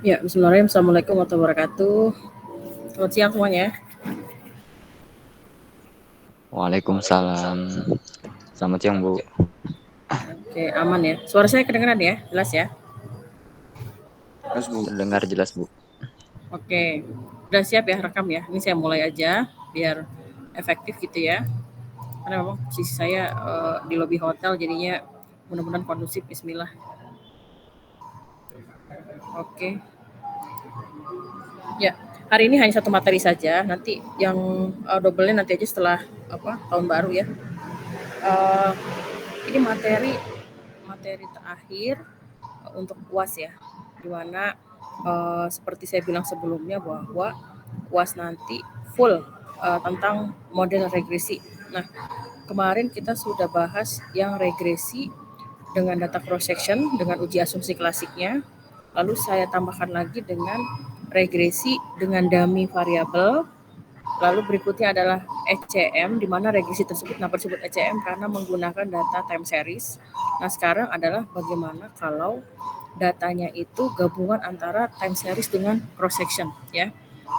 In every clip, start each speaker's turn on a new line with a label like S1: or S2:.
S1: Ya, bismillahirrahmanirrahim. Assalamualaikum warahmatullahi wabarakatuh. Selamat siang semuanya.
S2: Waalaikumsalam. Selamat siang, Bu.
S1: Oke, aman ya. Suara saya kedengeran ya? Jelas ya?
S2: Terdengar jelas, Bu.
S1: Oke. Udah siap ya rekam ya? Ini saya mulai aja biar efektif gitu ya. Karena memang posisi saya di lobi hotel jadinya mudah-mudahan kondusif. Bismillah. Oke. Ya, hari ini hanya satu materi saja. Nanti yang double-nya nanti aja setelah tahun baru ya. Eh, ini materi terakhir untuk UAS ya, dimana seperti saya bilang sebelumnya bahwa UAS nanti full tentang model regresi. Nah, kemarin kita sudah bahas yang regresi dengan data cross section dengan uji asumsi klasiknya, lalu saya tambahkan lagi dengan regresi dengan dummy variabel. Lalu berikutnya adalah ECM, di mana regresi tersebut kenapa disebut ECM karena menggunakan data time series. Nah, sekarang adalah bagaimana kalau datanya itu gabungan antara time series dengan cross section ya.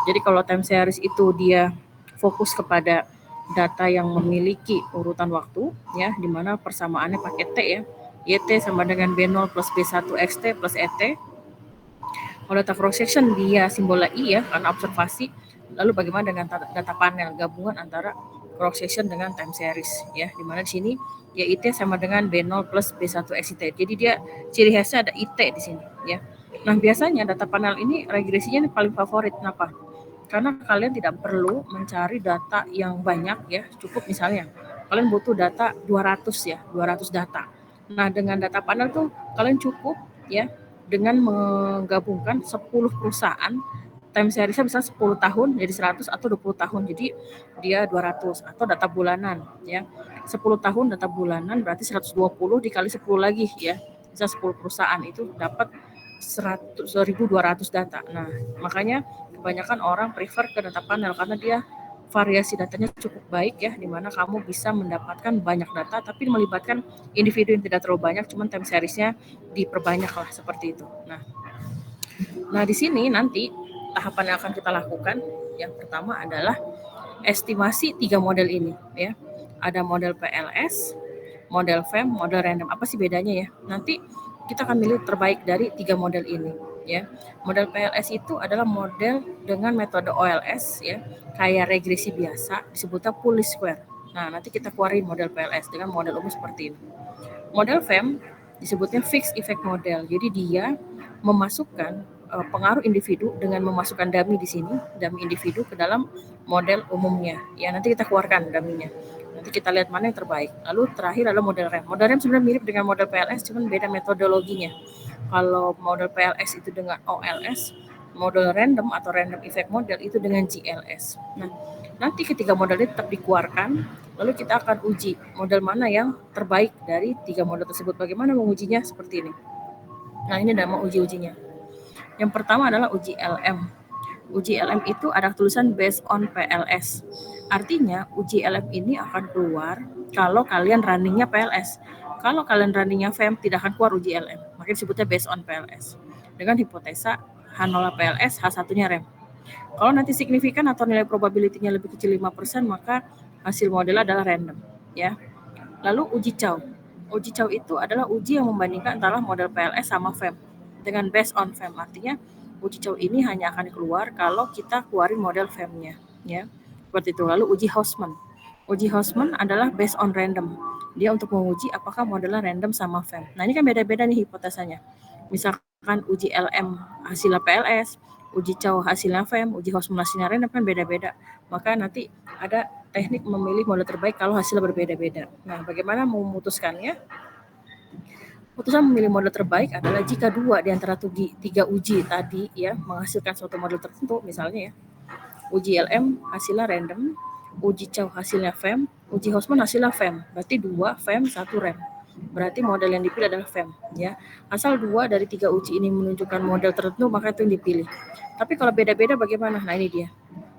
S1: Jadi kalau time series itu dia fokus kepada data yang memiliki urutan waktu ya, di mana persamaannya pakai T ya. YT sama dengan B0 plus B1 XT plus ET. Kalau data cross section dia simbolnya I ya karena observasi. Lalu bagaimana dengan data panel gabungan antara cross section dengan time series ya, di mana di sini ya IT sama dengan B0 plus B1 XT. Jadi dia ciri khasnya ada IT di sini ya. Nah, biasanya data panel ini regresinya ini paling favorit. Kenapa? Karena kalian tidak perlu mencari data yang banyak ya, cukup misalnya kalian butuh data 200 ya, 200 data. Nah, dengan data panel tuh kalian cukup ya dengan menggabungkan 10 perusahaan, time seriesnya bisa 10 tahun jadi 100 atau 20 tahun jadi dia 200, atau data bulanan ya. 10 tahun data bulanan berarti 120 dikali 10 lagi ya. Bisa 10 perusahaan itu dapat 1.200 data. Nah, makanya kebanyakan orang prefer ke data panel karena dia variasi datanya cukup baik ya, di mana kamu bisa mendapatkan banyak data tapi melibatkan individu yang tidak terlalu banyak, cuman time seriesnya diperbanyak lah seperti itu. Nah, di sini nanti tahapan yang akan kita lakukan yang pertama adalah estimasi 3 model ini ya. Ada model PLS, model FEM, model random. Apa sih bedanya ya? Nanti kita akan milih terbaik dari 3 model ini ya. Model PLS itu adalah model dengan metode OLS ya, kayak regresi biasa disebutnya Pulley Square. Nah, nanti kita keluarin model PLS dengan model umum seperti ini. Model FEM disebutnya Fixed Effect Model. Jadi dia memasukkan pengaruh individu dengan memasukkan dummy di sini, dummy individu ke dalam model umumnya. Ya, nanti kita keluarkan dummy-nya. Nanti kita lihat mana yang terbaik. Lalu terakhir adalah model RAM. Model RAM sebenarnya mirip dengan model PLS, cuman beda metodologinya. Kalau model PLS itu dengan OLS, model random atau random effect model itu dengan GLS. Nah, nanti ketiga model ini tetap dikeluarkan, lalu kita akan uji model mana yang terbaik dari 3 model tersebut. Bagaimana mengujinya? Seperti ini. Nah, ini nama uji-ujinya. Yang pertama adalah uji LM. Uji LM itu ada tulisan based on PLS. Artinya uji LM ini akan keluar kalau kalian runningnya PLS. Kalau kalian runningnya FEM tidak akan keluar uji LM. Makanya disebutnya based on PLS. Dengan hipotesa H0 PLS, H1-nya REM. Kalau nanti signifikan atau nilai probability-nya lebih kecil 5%, maka hasil modelnya adalah random ya. Lalu uji Chow. Uji Chow itu adalah uji yang membandingkan antara model PLS sama FEM dengan based on FEM. Artinya uji Chow ini hanya akan keluar kalau kita keluarin model FEM-nya ya. Seperti itu. Lalu uji Hausman. Uji Hausman adalah based on random. Dia untuk menguji apakah modelnya random sama FEM. Nah, ini kan beda-beda nih hipotesanya. Misalkan uji LM hasilnya PLS, uji Chow hasilnya FEM, uji Hausman hasilnya random, kan beda-beda. Maka nanti ada teknik memilih model terbaik kalau hasilnya berbeda-beda. Nah, bagaimana memutuskannya? Putusan memilih model terbaik adalah jika 2 di antara 3 uji tadi ya menghasilkan suatu model tertentu, misalnya ya, uji LM hasilnya random, uji Chow hasilnya FEM, uji Hausman hasilnya FEM. Berarti 2 FEM, 1 REM. Berarti model yang dipilih adalah FEM ya. Asal 2 dari 3 uji ini menunjukkan model tertentu, maka itu yang dipilih. Tapi kalau beda-beda bagaimana? Nah, ini dia.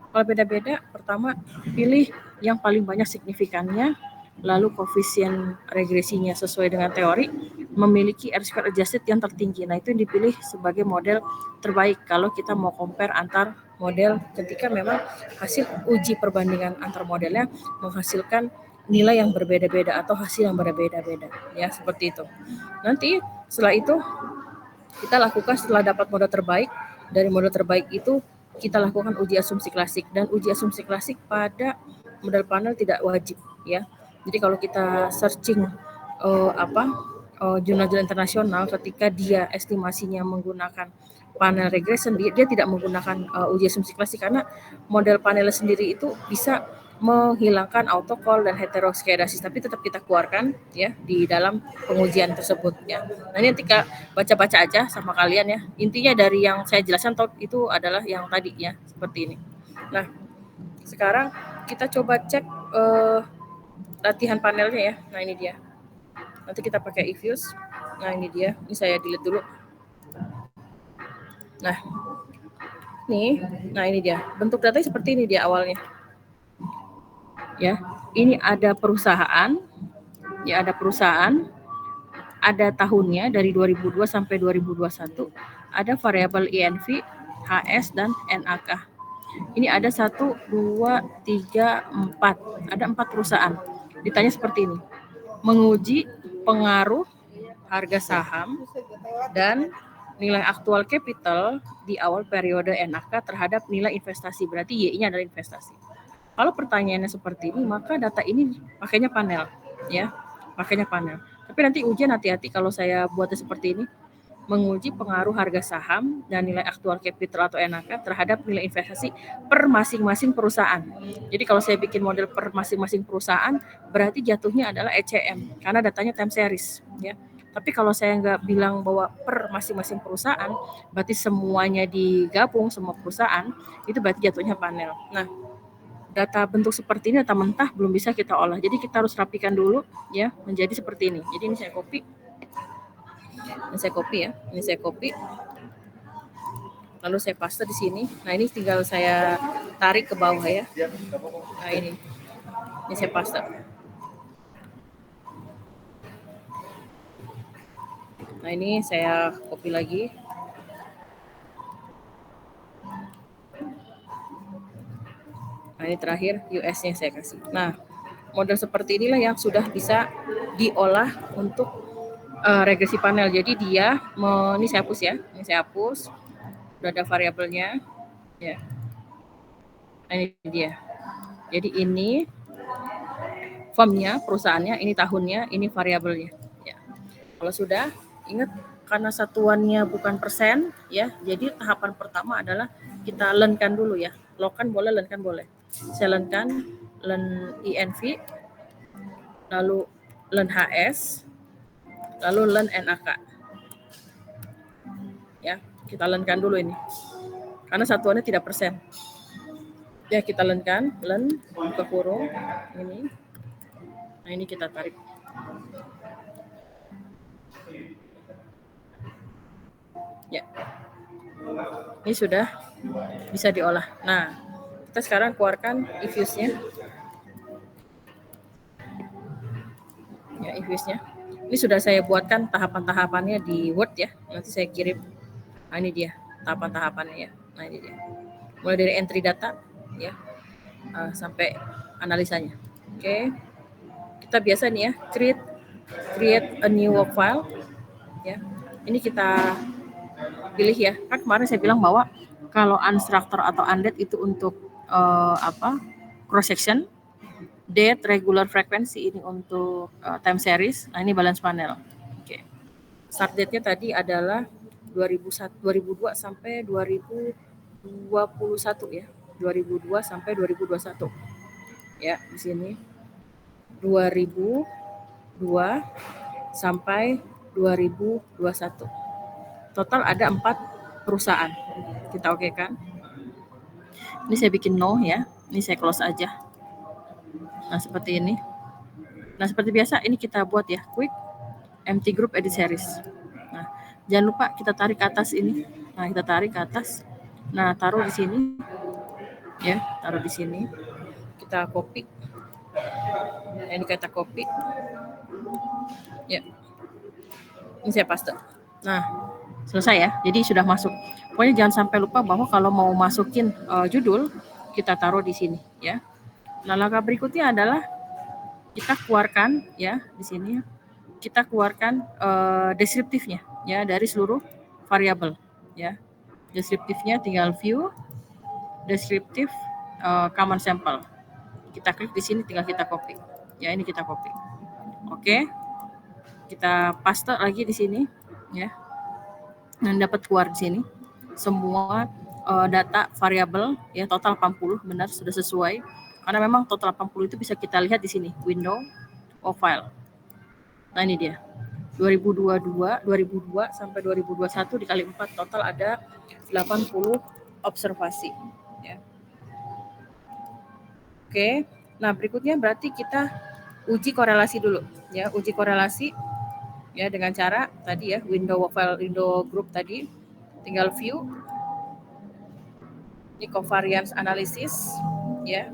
S1: Kalau beda-beda, pertama pilih yang paling banyak signifikannya, lalu koefisien regresinya sesuai dengan teori, memiliki R-square adjusted yang tertinggi. Nah, itu yang dipilih sebagai model terbaik kalau kita mau compare antar model ketika memang hasil uji perbandingan antar modelnya menghasilkan nilai yang berbeda-beda atau hasil yang berbeda-beda, ya, seperti itu. Nanti setelah itu kita lakukan, setelah dapat model terbaik, dari model terbaik itu kita lakukan uji asumsi klasik, dan uji asumsi klasik pada model panel tidak wajib, ya. Jadi kalau kita searching jurnal-jurnal internasional, ketika dia estimasinya menggunakan panel regression, dia tidak menggunakan uji asumsi klasik, karena model panel sendiri itu bisa menghilangkan autocall dan heteroskedasis, tapi tetap kita keluarkan, ya, di dalam pengujian tersebut, ya. Nah, ini ketika baca-baca aja sama kalian, ya. Intinya dari yang saya jelaskan itu adalah yang tadi, ya, seperti ini. Nah, sekarang kita coba cek latihan panelnya, ya. Nah, ini dia. Nanti kita pakai eFuse. Nah, ini dia. Ini saya delete dulu. Nah, ini dia. Bentuk datanya seperti ini dia awalnya. Ya, ini ada perusahaan, ya, ada perusahaan, ada tahunnya dari 2002 sampai 2021, ada variabel INV, HS, dan NAK. Ini ada 1, 2, 3, 4. Ada 4 perusahaan. Ditanya seperti ini. Menguji pengaruh harga saham dan nilai aktual capital di awal periode NAK terhadap nilai investasi. Berarti Y-nya adalah investasi. Kalau pertanyaannya seperti ini, maka data ini pakainya panel, ya, pakainya panel. Tapi nanti ujian hati-hati kalau saya buatnya seperti ini, menguji pengaruh harga saham dan nilai aktual capital atau NAK terhadap nilai investasi per masing-masing perusahaan. Jadi kalau saya bikin model per masing-masing perusahaan, berarti jatuhnya adalah ECM, karena datanya time series, ya. Tapi kalau saya nggak bilang bahwa per masing-masing perusahaan, berarti semuanya digabung, semua perusahaan, itu berarti jatuhnya panel. Nah, data bentuk seperti ini, data mentah, belum bisa kita olah. Jadi kita harus rapikan dulu, ya, menjadi seperti ini. Jadi ini saya copy. Ini saya copy, ya. Ini saya copy. Lalu saya paste di sini. Nah, ini tinggal saya tarik ke bawah, ya. Nah, ini. Ini saya paste. Nah, ini saya copy lagi. Nah, ini terakhir US-nya saya kasih. Nah, model seperti inilah yang sudah bisa diolah untuk regresi panel. Jadi dia, ini saya hapus, ya. Ini saya hapus. Udah ada variabelnya, ya. Nah, ini dia. Jadi ini formnya, perusahaannya, ini tahunnya, ini variabelnya, ya. Kalau sudah, ingat karena satuannya bukan persen, ya. Jadi tahapan pertama adalah kita learn-kan dulu, ya. Log-kan boleh, learn-kan boleh. Saya learn-kan, learn INV, lalu learn HS, lalu learn NAK. Ya, kita learn-kan dulu ini. Karena satuannya tidak persen. Ya, kita learn-kan, learn, buka kurung, ini. Nah, ini kita tarik. Ya. Ini sudah bisa diolah. Nah, kita sekarang keluarkan eFuse-nya. Ya, eFuse-nya. Ini sudah saya buatkan tahapan-tahapannya di Word, ya. Nanti saya kirim. Nah, ini dia tahapan-tahapannya, ya. Nah, ini dia. Mulai dari entry data, ya, sampai analisanya. Oke. Kita biasa nih, ya, create a new work file, ya. Ini kita pilih, ya. Kan kemarin saya bilang bahwa kalau unstructured atau undead itu untuk cross section, date, regular frequency ini untuk time series. Nah, ini balance panel. Oke. Start date-nya tadi adalah 2002 sampai 2021, ya. 2002 sampai 2021. Ya, di sini 2002 sampai 2021. Total ada 4 perusahaan. Kita oke kan? Ini saya bikin no, ya. Ini saya close aja. Nah, seperti ini. Nah, seperti biasa ini kita buat, ya, quick empty group edit series. Nah, jangan lupa kita tarik ke atas ini. Nah, kita tarik ke atas. Nah, taruh di sini. Ya, taruh di sini. Kita copy. Ini kita copy. Ya. Ini saya paste. Nah, selesai ya. Jadi sudah masuk. Pokoknya jangan sampai lupa bahwa kalau mau masukin judul, kita taruh di sini ya. Nah, langkah berikutnya adalah kita keluarkan ya di sini. Kita keluarkan deskriptifnya ya dari seluruh variabel ya. Deskriptifnya tinggal view, deskriptif common sample. Kita klik di sini, tinggal kita copy. Ya, ini kita copy. Oke. Kita paste lagi di sini ya. Dan dapat keluar di sini semua data variabel ya, total 80, benar sudah sesuai. Karena memang total 80 itu bisa kita lihat di sini, window of file. Nah, ini dia. 2002 sampai 2021 dikali 4 total ada 80 observasi ya. Oke. Nah, berikutnya berarti kita uji korelasi dulu ya, uji korelasi ya dengan cara tadi ya, window file, window group tadi, tinggal view, ini covariance analysis ya,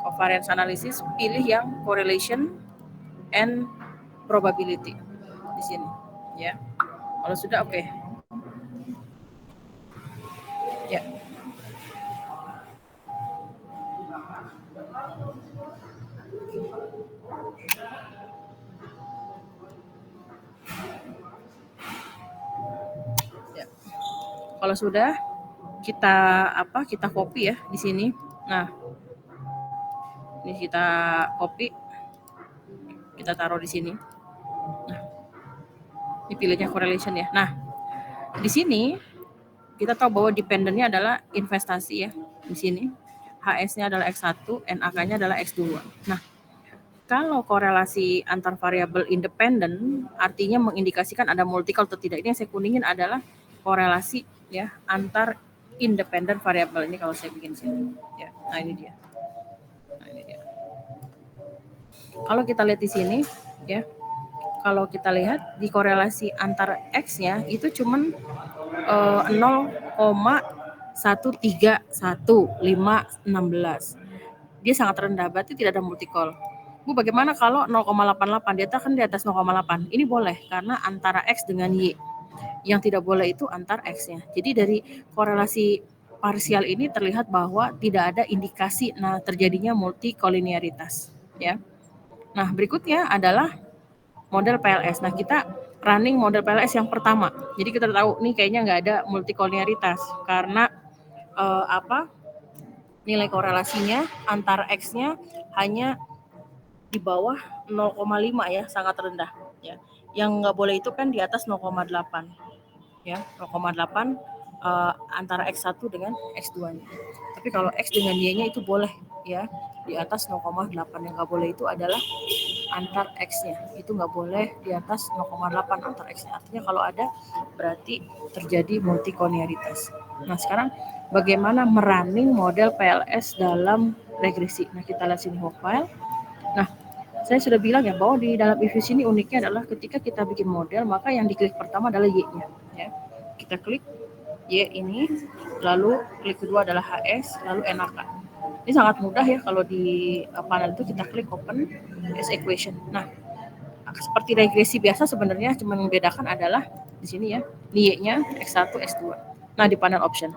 S1: covariance analysis, pilih yang correlation and probability di sini ya. Kalau sudah oke. Ya. Ya. Kalau sudah kita copy ya di sini. Nah, ini kita copy, kita taruh di sini. Nah, ini pilihnya correlation ya. Nah, di sini kita tahu bahwa dependennya adalah investasi ya di sini. HS-nya adalah X1, NAK-nya adalah X2. Nah, kalau korelasi antar variabel independen artinya mengindikasikan ada multiple atau tidak. Ini yang saya kuningin adalah korelasi ya antar independen variabel. Ini kalau saya bikin sini ya. Nah, ini dia. Kalau kita lihat di sini ya, kalau kita lihat di korelasi antar X-nya itu cuman 0,1311516. Dia sangat rendah, berarti tidak ada multicol. Bu, bagaimana kalau 0,88? Dia kan di atas 0,8. Ini boleh karena antara X dengan Y. Yang tidak boleh itu antar X-nya. Jadi dari korelasi parsial ini terlihat bahwa tidak ada indikasi terjadinya multikolinearitas ya. Nah, berikutnya adalah model PLS. Nah, kita running model PLS yang pertama. Jadi kita tahu nih kayaknya nggak ada multikolinearitas karena nilai korelasinya antara X-nya hanya di bawah 0,5 ya, sangat rendah ya. Yang nggak boleh itu kan di atas 0,8 ya, 0,8 antara X1 dengan X2-nya. Tapi kalau X dengan Y-nya itu boleh ya, di atas 0,8. Yang nggak boleh itu adalah antar X-nya, itu nggak boleh di atas 0,8 antar X-nya. Artinya kalau ada berarti terjadi multikolinearitas. Nah, sekarang bagaimana merunning model PLS dalam regresi. Nah, kita lihat sini work file. Nah, saya sudah bilang ya bahwa di dalam eViews ini uniknya adalah ketika kita bikin model, maka yang diklik pertama adalah Y-nya ya. Kita klik Y ini, lalu klik kedua adalah HS, lalu NAK. Ini sangat mudah ya, kalau di panel itu kita klik open as equation. Nah, seperti regresi biasa sebenarnya, cuma yang membedakan adalah di sini ya, Y-nya X1, X2. Nah, di panel option.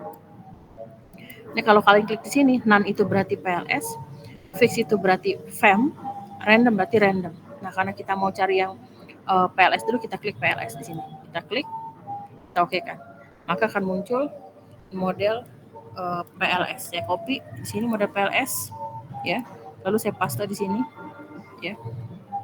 S1: Ini kalau kalian klik di sini, none itu berarti PLS, fix itu berarti FEM, random berarti random. Nah, karena kita mau cari yang PLS dulu, kita klik PLS di sini. Kita klik, kita oke kan. Maka akan muncul model PLS. Saya copy di sini model PLS ya. Lalu saya paste di sini ya.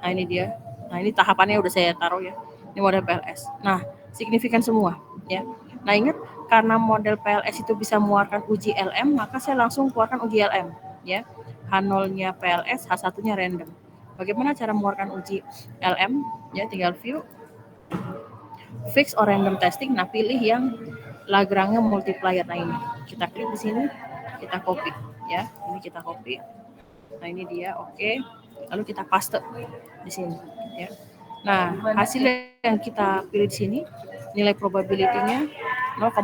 S1: Nah, ini dia. Nah, ini tahapannya udah saya taruh ya. Ini model PLS. Nah, signifikan semua ya. Nah, ingat karena model PLS itu bisa mengeluarkan uji LM, maka saya langsung keluarkan uji LM ya. H0-nya PLS, H1-nya random. Bagaimana cara mengeluarkan uji LM? Ya, tinggal view, fix or random testing. Nah, pilih yang Lagrange multiplier. Nah, ini kita klik di sini, kita copy ya. Ini kita copy. Nah, ini dia, oke. Lalu kita paste di sini ya. Nah, hasil yang kita pilih di sini, nilai probability-nya 0,00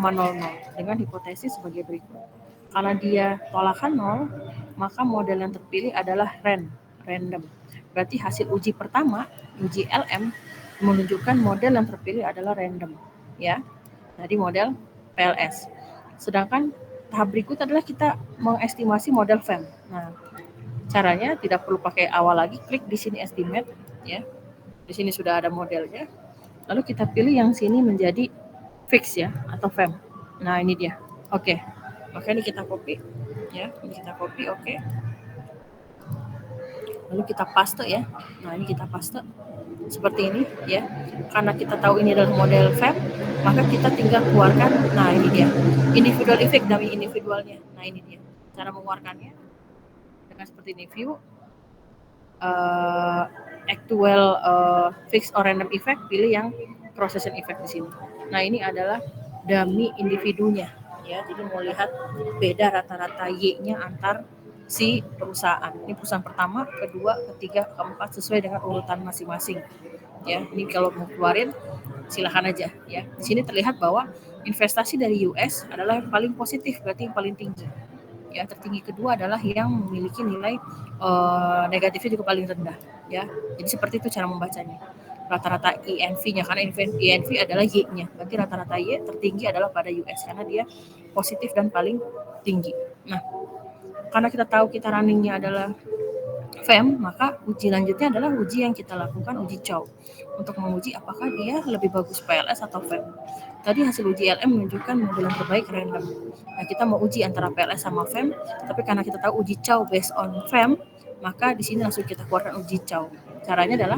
S1: dengan hipotesis sebagai berikut. Karena dia tolakan 0, maka model yang terpilih adalah random. Berarti hasil uji pertama, uji LM, menunjukkan model yang terpilih adalah random, ya. Jadi model PLS. Sedangkan tahap berikut adalah kita mengestimasi model FEM. Nah, caranya tidak perlu pakai awal lagi, klik di sini estimate, ya. Di sini sudah ada modelnya. Lalu kita pilih yang sini menjadi fix ya atau FEM. Nah, ini dia. Oke. Maka ini kita copy, ya. Ini kita copy, oke. Lalu kita paste ya. Nah, ini kita paste seperti ini ya. Karena kita tahu ini adalah model FEM, maka kita tinggal keluarkan. Nah, ini dia. Individual effect dari individualnya. Nah, ini dia. Cara mengeluarkannya dengan seperti ini, view actual fixed or random effect, pilih yang procession effect di sini. Nah, ini adalah dummy individunya ya. Jadi mau lihat beda rata-rata Y-nya antar si perusahaan. Ini perusahaan pertama, kedua, ketiga, keempat sesuai dengan urutan masing-masing. Ya, ini kalau mau keluarin silakan aja ya. Di sini terlihat bahwa investasi dari US adalah yang paling positif, berarti yang paling tinggi. Ya, tertinggi kedua adalah yang memiliki nilai negatifnya juga paling rendah ya. Jadi seperti itu cara membacanya. Rata-rata INV-nya, karena INV adalah Y-nya, berarti rata-rata Y tertinggi adalah pada US karena dia positif dan paling tinggi. Nah, karena kita tahu kita runningnya adalah FEM, maka uji lanjutnya adalah uji yang kita lakukan, uji Chow, untuk menguji apakah dia lebih bagus PLS atau FEM. Tadi hasil uji LM menunjukkan model yang terbaik random. Nah, kita mau uji antara PLS sama FEM, tapi karena kita tahu uji Chow based on FEM, maka di sini langsung kita keluarkan uji Chow. Caranya adalah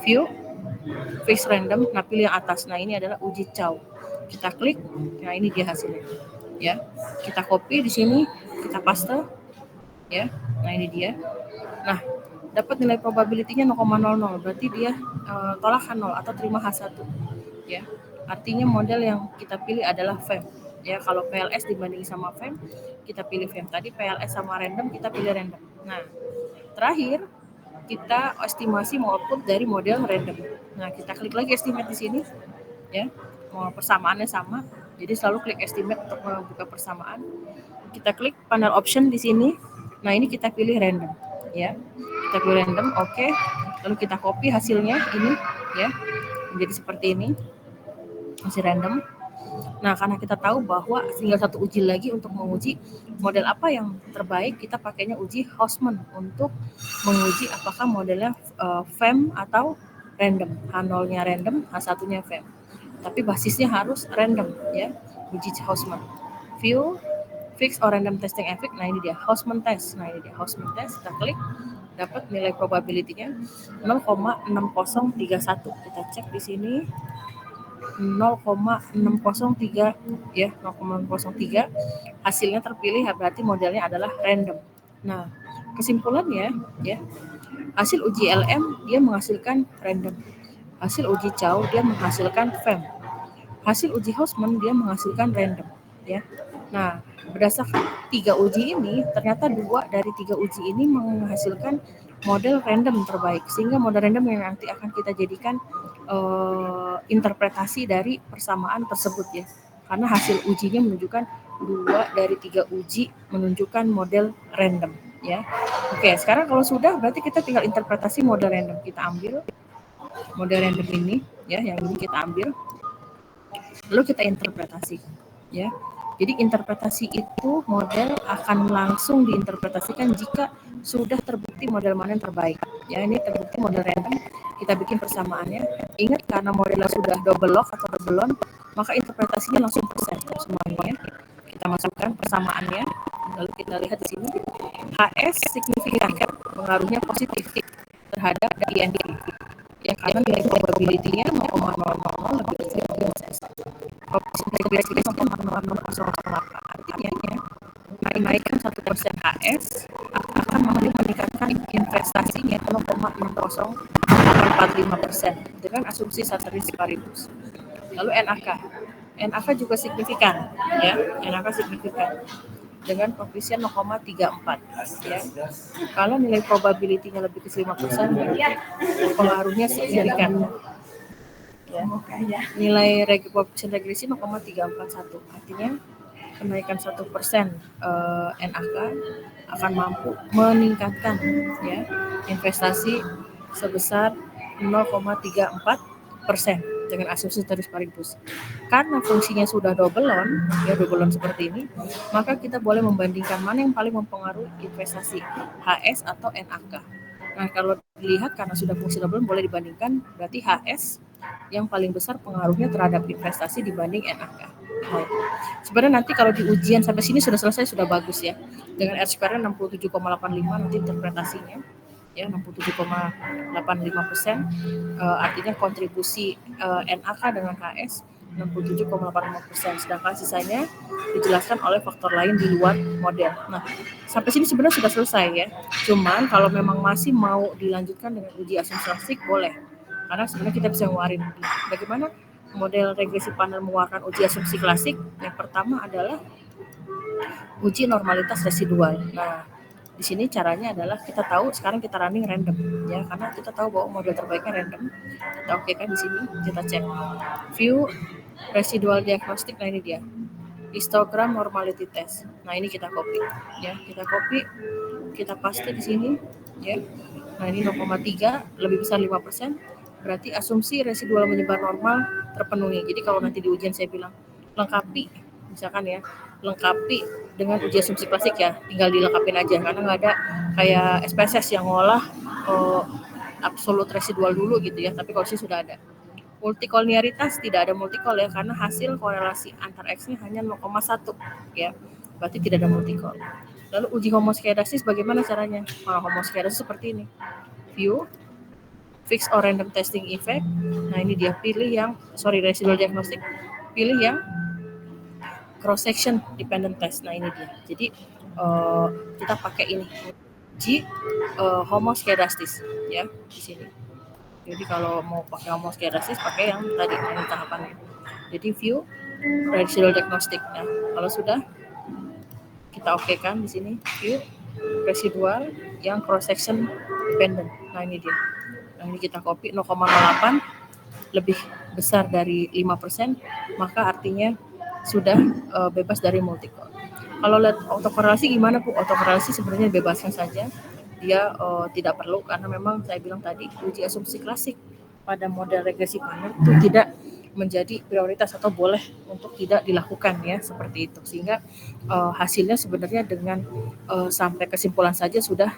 S1: view, fix random, nah pilih yang atas. Nah, ini adalah uji Chow. Kita klik, nah ini dia hasilnya. Ya, kita copy di sini, kita paste, ya. Nah, ini dia. Nah, dapat nilai probability-nya 0,00, berarti dia tolak H0 atau terima H1 ya. Artinya model yang kita pilih adalah FEM ya. Kalau PLS dibanding sama FEM, kita pilih FEM. Tadi PLS sama random, kita pilih random. Nah, terakhir kita estimasi mau output dari model random. Nah, kita klik lagi estimate di sini ya. Mau persamaannya sama, jadi selalu klik estimate untuk membuka persamaan. Kita klik panel option di sini. Nah, ini kita pilih random ya. Kita pilih random, oke. Lalu kita copy hasilnya ini ya. Menjadi seperti ini. Hasil random. Nah, karena kita tahu bahwa tinggal satu uji lagi untuk menguji model apa yang terbaik, kita pakainya uji Hausman untuk menguji apakah modelnya FEM atau random. H0-nya random, H1-nya FEM. Tapi basisnya harus random ya. Uji Hausman. View fix or random testing effect. Nah, ini dia Hausman test. Nah, ini dia Hausman test. Kita klik, dapat nilai probability-nya 0,6031. Kita cek di sini 0,603 ya, 0,03. Hasilnya terpilih berarti modelnya adalah random. Nah, kesimpulannya ya, hasil uji LM dia menghasilkan random. Hasil uji Chow dia menghasilkan FEM. Hasil uji Hausman dia menghasilkan random ya. Nah, berdasarkan 3 uji ini, ternyata 2 dari 3 uji ini menghasilkan model random terbaik, sehingga model random yang nanti akan kita jadikan interpretasi dari persamaan tersebut ya. Karena hasil ujinya menunjukkan 2 dari 3 uji menunjukkan model random ya. Oke, sekarang kalau sudah berarti kita tinggal interpretasi model random. Kita ambil model random ini ya, yang ini kita ambil. Lalu kita interpretasi ya. Jadi interpretasi itu model akan langsung diinterpretasikan jika sudah terbukti model mana yang terbaik. Ya, ini terbukti model random, kita bikin persamaannya. Ingat, karena modelnya sudah double log atau double log, maka interpretasinya langsung persen semuanya. Kita masukkan persamaannya, lalu kita lihat di sini HS signifikan, pengaruhnya positif terhadap INV. Ya, karena nilai probability-nya 0,000 lebih kecil dari SS. Probability 0,0008. Artinya menaikkan 1% HS akan meningkatkan investasinya 0,60845% dengan asumsi ceteris paribus. Lalu NAK juga signifikan ya, NAK signifikan dengan koefisien 0,34 ya. Kalau nilai probability-nya lebih ke 5%, pengaruhnya signifikan ya. Nilai koefisien regresi 0,341, artinya kenaikan 1% NAK akan mampu meningkatkan ya investasi sebesar 0,34 dengan asumsi ceteris paribus. Karena fungsinya sudah double on seperti ini, maka kita boleh membandingkan mana yang paling mempengaruhi investasi, HS atau NAK. Nah, kalau dilihat karena sudah fungsi double on boleh dibandingkan, berarti HS yang paling besar pengaruhnya terhadap investasi dibanding NAK. Nah, sebenarnya nanti kalau di ujian sampai sini sudah selesai, sudah bagus ya. Dengan R-square 67,85 nanti interpretasinya ya 67,85%, artinya kontribusi NAK dengan HS 67,85%, sedangkan sisanya dijelaskan oleh faktor lain di luar model. Nah, sampai sini sebenarnya sudah selesai ya. Cuman kalau memang masih mau dilanjutkan dengan uji asumsi klasik boleh, karena sebenarnya kita bisa ngeluarin bagaimana model regresi panel mengeluarkan uji asumsi klasik. Yang pertama adalah uji normalitas residual. Nah, di sini caranya adalah kita tahu sekarang kita running random ya, karena kita tahu bahwa model terbaiknya random. Kita oke kan di sini, kita cek view residual diagnostic. Nah, ini dia histogram normality test. Nah, ini kita copy ya, kita paste di sini ya. Nah, ini 0,3 lebih besar 5%, berarti asumsi residual menyebar normal terpenuhi. Jadi kalau nanti di ujian saya bilang lengkapi, misalkan ya, lengkapi dengan uji asumsi klasik ya, tinggal dilengkapin aja, karena nggak ada kayak SPSS yang ngolah absolut residual dulu gitu ya, tapi kalau sih sudah ada. Multikoliniaritas tidak ada multikol ya, karena hasil korelasi antar X-nya hanya 0,1 ya, berarti tidak ada multikol. Lalu uji homoskedastis bagaimana caranya? Nah, homoskedastis seperti ini. View fixed or random testing effect. Nah, ini dia pilih yang residual diagnostic, pilih yang cross section dependent test. Nah, ini dia. Jadi kita pakai ini uji homoskedastis ya di sini. Jadi kalau mau pakai homoskedastis pakai yang tadi ini tahapannya. Jadi view residual diagnostic. Nah, kalau sudah kita oke kan di sini view residual yang cross section dependent. Nah, ini dia. Nah, ini kita copy 0,08 lebih besar dari 5%, maka artinya sudah bebas dari multikol. Kalau lihat autokorelasi gimana Bu? Autokorelasi sebenarnya bebaskan saja. Dia tidak perlu, karena memang saya bilang tadi uji asumsi klasik pada model regresi panel itu tidak menjadi prioritas atau boleh untuk tidak dilakukan ya, seperti itu. Sehingga hasilnya sebenarnya dengan sampai kesimpulan saja sudah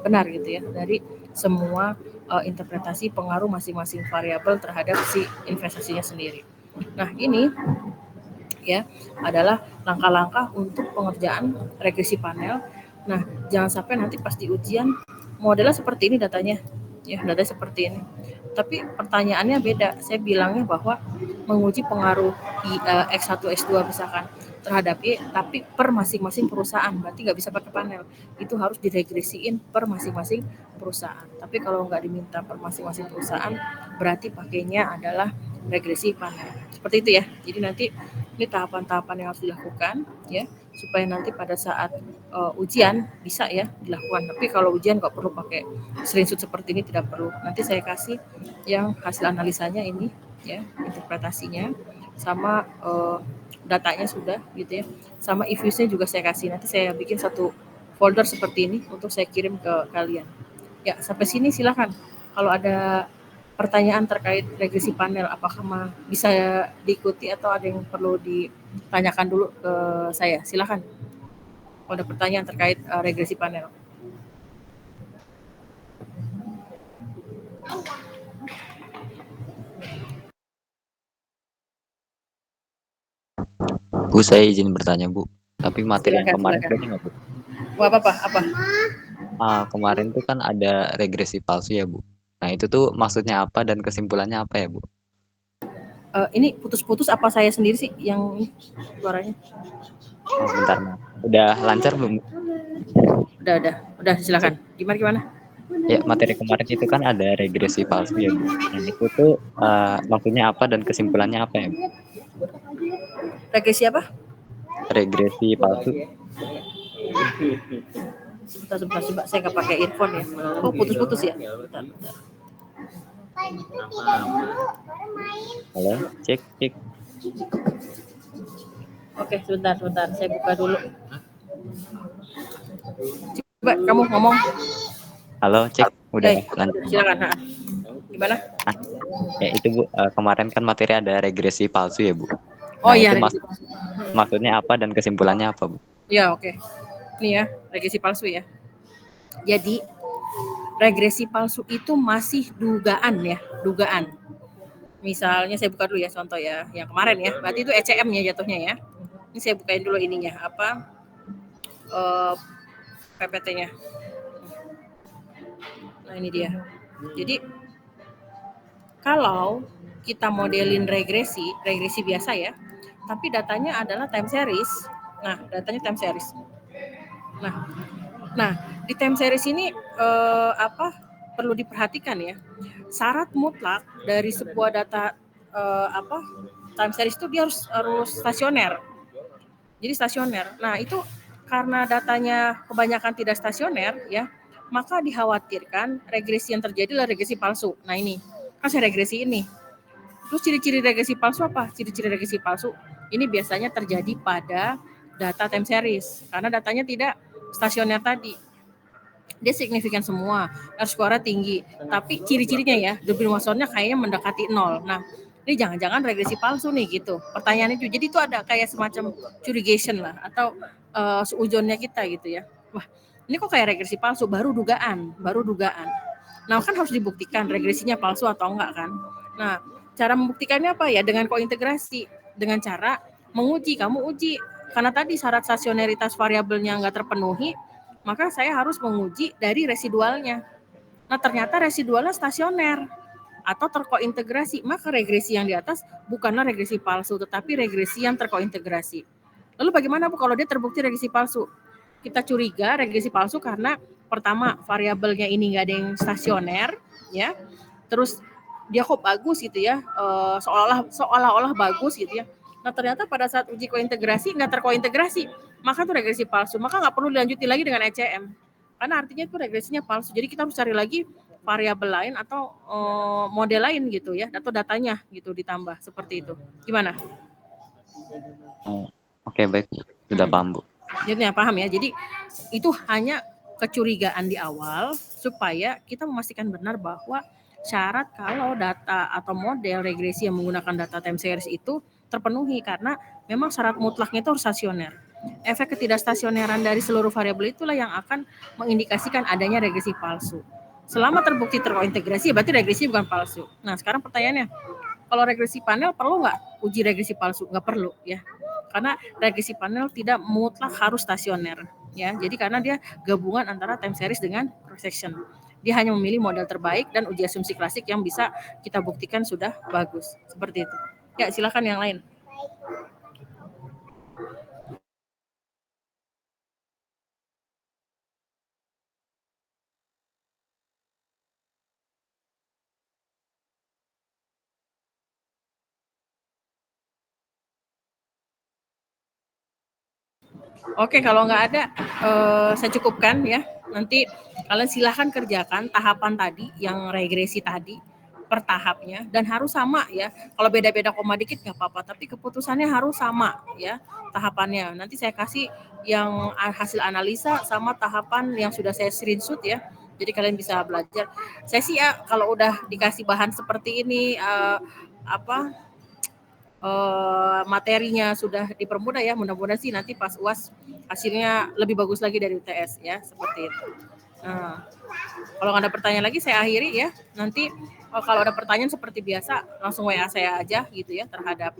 S1: benar gitu ya, dari semua interpretasi pengaruh masing-masing variabel terhadap si investasinya sendiri. Nah, ini ya adalah langkah-langkah untuk pengerjaan regresi panel. Nah, jangan sampai nanti pas di ujian modelnya seperti ini datanya ya, datanya seperti ini, tapi pertanyaannya beda. Saya bilangnya bahwa menguji pengaruh X1 X2 misalkan terhadap Y, tapi per masing-masing perusahaan, berarti nggak bisa pakai panel, itu harus diregresiin per masing-masing perusahaan. Tapi kalau nggak diminta per masing-masing perusahaan, berarti pakainya adalah regresi panel, seperti itu ya. Jadi nanti ini tahapan-tahapan yang harus dilakukan ya, supaya nanti pada saat ujian bisa ya dilakukan. Tapi kalau ujian nggak perlu pakai screenshot seperti ini, tidak perlu. Nanti saya kasih yang hasil analisanya ini ya, interpretasinya sama datanya sudah gitu ya, sama e-viewsnya juga saya kasih. Nanti saya bikin satu folder seperti ini untuk saya kirim ke kalian ya. Sampai sini silakan kalau ada pertanyaan terkait regresi panel, apakah bisa diikuti atau ada yang perlu ditanyakan dulu ke saya, silakan kalau ada pertanyaan terkait regresi panel.
S2: Bu, saya izin bertanya Bu, tapi materi yang kemarin tadi nggak Bu?
S1: Apa?
S2: Kemarin tuh kan ada regresi palsu ya Bu. Nah, itu tuh maksudnya apa dan kesimpulannya apa ya Bu?
S1: Ini putus-putus apa saya sendiri sih yang suaranya?
S2: Bentar, udah lancar belum?
S1: Udah silakan. Gimana?
S2: Ya, materi kemarin itu kan ada regresi palsu ya Bu. Nah, itu tuh maksudnya apa dan kesimpulannya apa ya Bu?
S1: Regresi apa?
S2: Regresi palsu.
S1: Sebentar, saya nggak pakai earphone ya. Oh, putus-putus ya. Bentar.
S2: Halo, cek.
S1: Oke, sebentar, saya buka dulu. Coba kamu ngomong.
S2: Halo, cek. Udah lancar.
S1: Silakan. Gimana?
S2: Ya itu Bu, kemarin kan materi ada regresi palsu ya Bu.
S1: Oh
S2: Nah
S1: iya,
S2: itu
S1: regresi palsu.
S2: maksudnya apa dan kesimpulannya apa Bu?
S1: Ya, oke. Nih ya, regresi palsu ya. Jadi, regresi palsu itu masih dugaan ya, dugaan. Misalnya saya buka dulu ya contoh ya, yang kemarin ya. Berarti itu ECM-nya jatuhnya ya. Ini saya bukain dulu ininya, apa PPT-nya. Nah ini dia. Jadi kalau kita modelin regresi biasa ya, tapi datanya adalah time series. Nah, datanya time series. Nah, di time series ini perlu diperhatikan ya. Syarat mutlak dari sebuah data time series itu dia harus stasioner. Jadi stasioner. Nah, itu karena datanya kebanyakan tidak stasioner ya, maka dikhawatirkan regresi yang terjadi adalah regresi palsu. Nah, ini kan saya regresi ini. Terus ciri-ciri regresi palsu apa? Ciri-ciri regresi palsu ini biasanya terjadi pada data time series karena datanya tidak stasioner tadi. Dia signifikan semua, R-score-nya tinggi, tapi ciri-cirinya ya, Debye-Watsonnya kayaknya mendekati 0. Nah, ini jangan-jangan regresi palsu nih gitu. Pertanyaan itu. Jadi itu ada kayak semacam curigation lah atau seujonnya kita gitu ya. Wah, ini kok kayak regresi palsu, baru dugaan. Nah, kan harus dibuktikan regresinya palsu atau enggak kan. Nah, cara membuktikannya apa ya? Dengan kointegrasi, dengan cara menguji, kamu uji. Karena tadi syarat stasioneritas variabelnya enggak terpenuhi, maka saya harus menguji dari residualnya. Nah, ternyata residualnya stasioner atau terkointegrasi, maka regresi yang di atas bukanlah regresi palsu, tetapi regresi yang terkointegrasi. Lalu bagaimana Bu kalau dia terbukti regresi palsu? Kita curiga regresi palsu karena pertama variabelnya ini nggak ada yang stasioner, ya. Terus dia kok bagus gitu ya, seolah-olah bagus gitu ya. Nah ternyata pada saat uji kointegrasi nggak terkointegrasi, maka itu regresi palsu. Maka nggak perlu dilanjutin lagi dengan ECM, karena artinya itu regresinya palsu. Jadi kita harus cari lagi variabel lain atau model lain gitu ya, atau datanya gitu ditambah seperti itu. Gimana?
S2: Oke, baik Bu. Sudah paham Bu.
S1: Jadi paham ya. Jadi itu hanya kecurigaan di awal supaya kita memastikan benar bahwa syarat kalau data atau model regresi yang menggunakan data time series itu terpenuhi karena memang syarat mutlaknya itu harus stasioner. Efek ketidakstasioneran dari seluruh variabel itulah yang akan mengindikasikan adanya regresi palsu. Selama terbukti terkointegrasi berarti regresi bukan palsu. Nah sekarang pertanyaannya, kalau regresi panel perlu nggak uji regresi palsu? Nggak perlu ya. Karena regresi panel tidak mutlak harus stasioner ya. Jadi karena dia gabungan antara time series dengan cross section. Dia hanya memilih model terbaik dan uji asumsi klasik yang bisa kita buktikan sudah bagus. Seperti itu. Ya, silakan yang lain. Oke, kalau nggak ada, saya cukupkan ya. Nanti kalian silahkan kerjakan tahapan tadi, yang regresi tadi, per tahapnya, dan harus sama ya. Kalau beda-beda koma dikit nggak apa-apa, tapi keputusannya harus sama ya tahapannya. Nanti saya kasih yang hasil analisa sama tahapan yang sudah saya screenshot ya. Jadi kalian bisa belajar. Saya sih ya kalau udah dikasih bahan seperti ini, materinya sudah dipermudah ya, mudah-mudahan sih nanti pas UAS hasilnya lebih bagus lagi dari UTS ya, seperti itu. Nah, kalau nggak ada pertanyaan lagi saya akhiri ya. Nanti kalau ada pertanyaan seperti biasa langsung WA saya aja gitu ya terhadap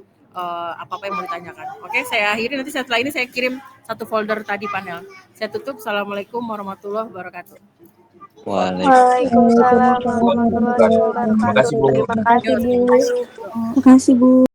S1: apa-apa yang mau ditanyakan. Oke, saya akhiri, nanti setelah ini saya kirim satu folder tadi panel. Saya tutup. Assalamualaikum warahmatullahi wabarakatuh.
S3: Waalaikumsalam warahmatullahi wabarakatuh. Terima kasih Bu.
S4: Terima kasih Bu.